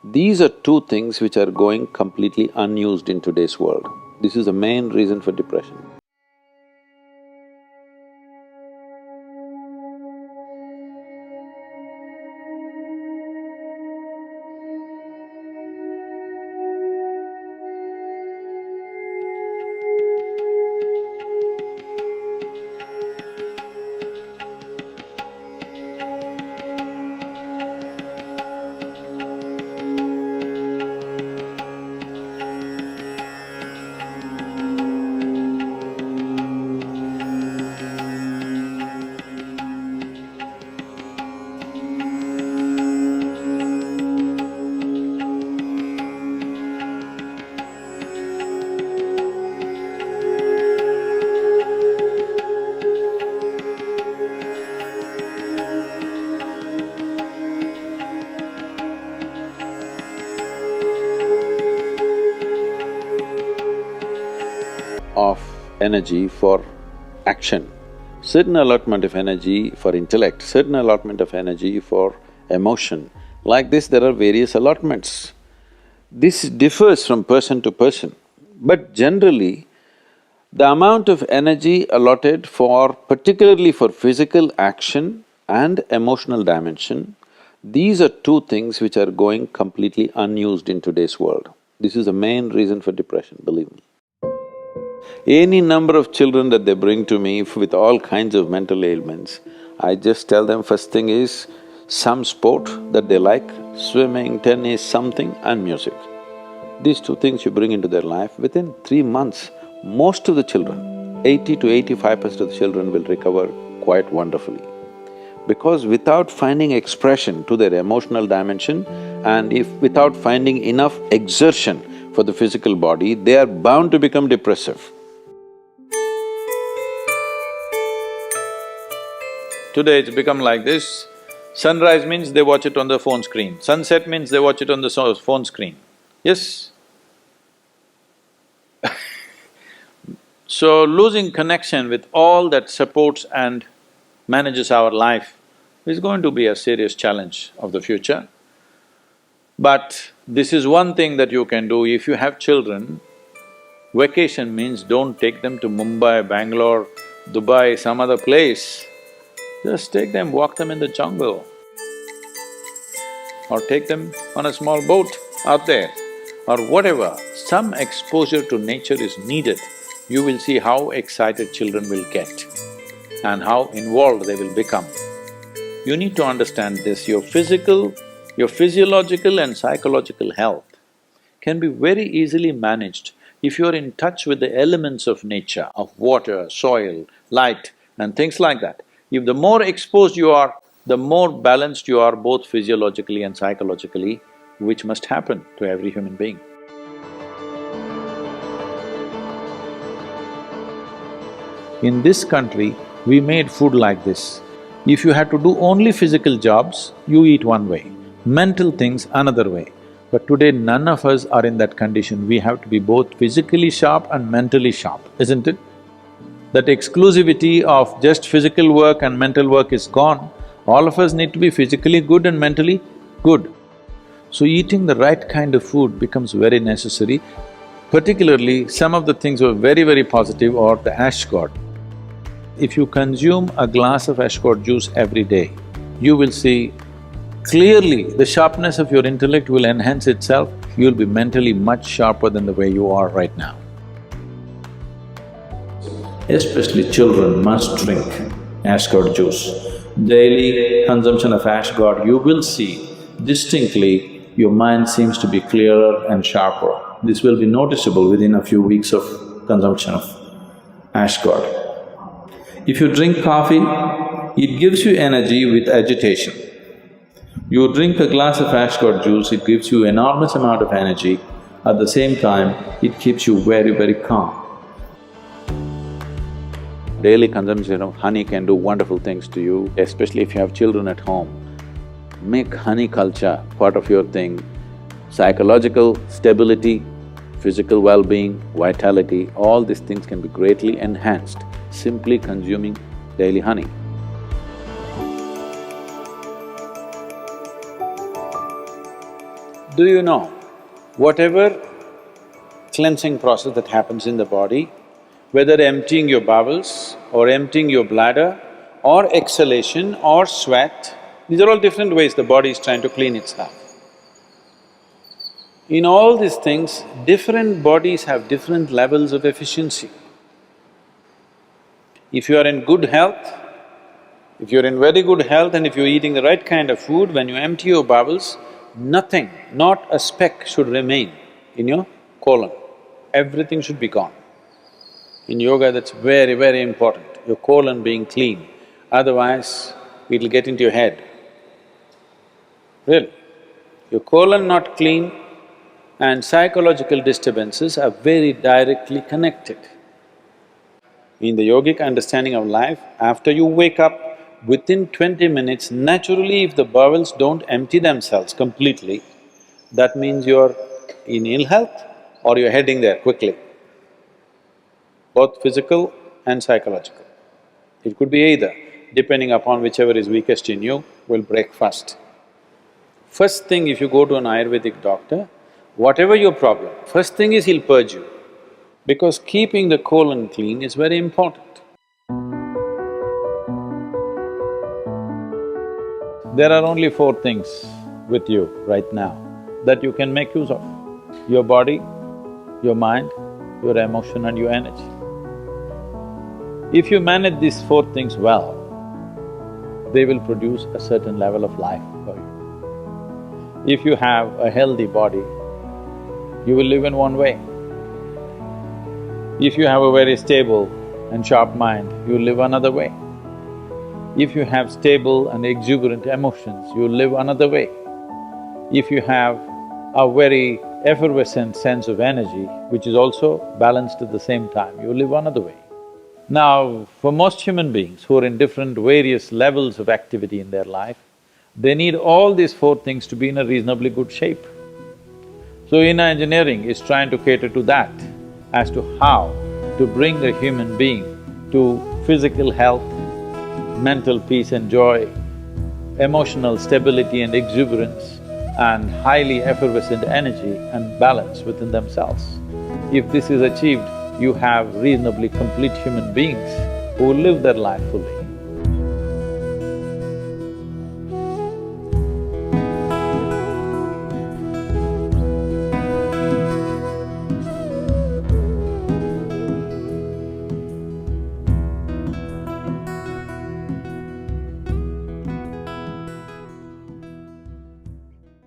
These are two things which are going completely unused in today's world. This is the main reason for depression. Of energy for action, certain allotment of energy for intellect, certain allotment of energy for emotion. Like this, there are various allotments. This differs from person to person, but generally, the amount of energy allotted for… particularly for physical action and emotional dimension, these are two things which are going completely unused in today's world. This is the main reason for depression, believe me. Any number of children that they bring to me with all kinds of mental ailments, I just tell them first thing is some sport that they like, swimming, tennis, something, and music. These two things you bring into their life, within 3 months, most of the children, 80 to 85% of the children will recover quite wonderfully. Because without finding expression to their emotional dimension and if without finding enough exertion for the physical body, they are bound to become depressive. Today it's become like this, sunrise means they watch it on the phone screen, sunset means they watch it on the phone screen. Yes? So losing connection with all that supports and manages our life is going to be a serious challenge of the future. But this is one thing that you can do. If you have children, vacation means don't take them to Mumbai, Bangalore, Dubai, some other place. Just take them, walk them in the jungle. Or take them on a small boat out there, or whatever. Some exposure to nature is needed. You will see how excited children will get and how involved they will become. You need to understand this, your physiological and psychological health can be very easily managed if you're in touch with the elements of nature, of water, soil, light and things like that. If the more exposed you are, the more balanced you are both physiologically and psychologically, which must happen to every human being. In this country, we made food like this. If you had to do only physical jobs, you eat one way, mental things another way. But today none of us are in that condition, we have to be both physically sharp and mentally sharp, isn't it? That exclusivity of just physical work and mental work is gone. All of us need to be physically good and mentally good. So eating the right kind of food becomes very necessary. Particularly, some of the things were very positive are the ash god. If you consume a glass of ash god juice every day, you will see clearly the sharpness of your intellect will enhance itself, you'll be mentally much sharper than the way you are right now. Especially children must drink ash god juice. Daily consumption of ash god, you will see distinctly your mind seems to be clearer and sharper. This will be noticeable within a few weeks of consumption of ash god. If you drink coffee, it gives you energy with agitation. You drink a glass of ash god juice, it gives you enormous amount of energy. At the same time, it keeps you very calm. Daily consumption of honey can do wonderful things to you, especially if you have children at home. Make honey culture part of your thing. Psychological stability, physical well-being, vitality, all these things can be greatly enhanced simply consuming daily honey. Do you know, whatever cleansing process that happens in the body, whether emptying your bowels or emptying your bladder or exhalation or sweat, these are all different ways the body is trying to clean itself. In all these things, different bodies have different levels of efficiency. If you are in good health, if you're in very good health and if you're eating the right kind of food, when you empty your bowels, nothing, not a speck should remain in your colon. Everything should be gone. In yoga, that's very, very important, your colon being clean, otherwise it'll get into your head. Really. Your colon not clean and psychological disturbances are very directly connected. In the yogic understanding of life, after you wake up, within 20 minutes, naturally if the bowels don't empty themselves completely, that means you're in ill health or you're heading there quickly, both physical and psychological. It could be either, depending upon whichever is weakest in you, will break first. First thing, if you go to an Ayurvedic doctor, whatever your problem, first thing is he'll purge you, because keeping the colon clean is very important. There are only four things with you right now that you can make use of: your body, your mind, your emotion and your energy. If you manage these four things well, they will produce a certain level of life for you. If you have a healthy body, you will live in one way. If you have a very stable and sharp mind, you will live another way. If you have stable and exuberant emotions, you will live another way. If you have a very effervescent sense of energy, which is also balanced at the same time, you will live another way. Now, for most human beings who are in different various levels of activity in their life, they need all these four things to be in a reasonably good shape. So inner engineering is trying to cater to that, as to how to bring a human being to physical health, mental peace and joy, emotional stability and exuberance, and highly effervescent energy and balance within themselves. If this is achieved, you have reasonably complete human beings who will live their life fully.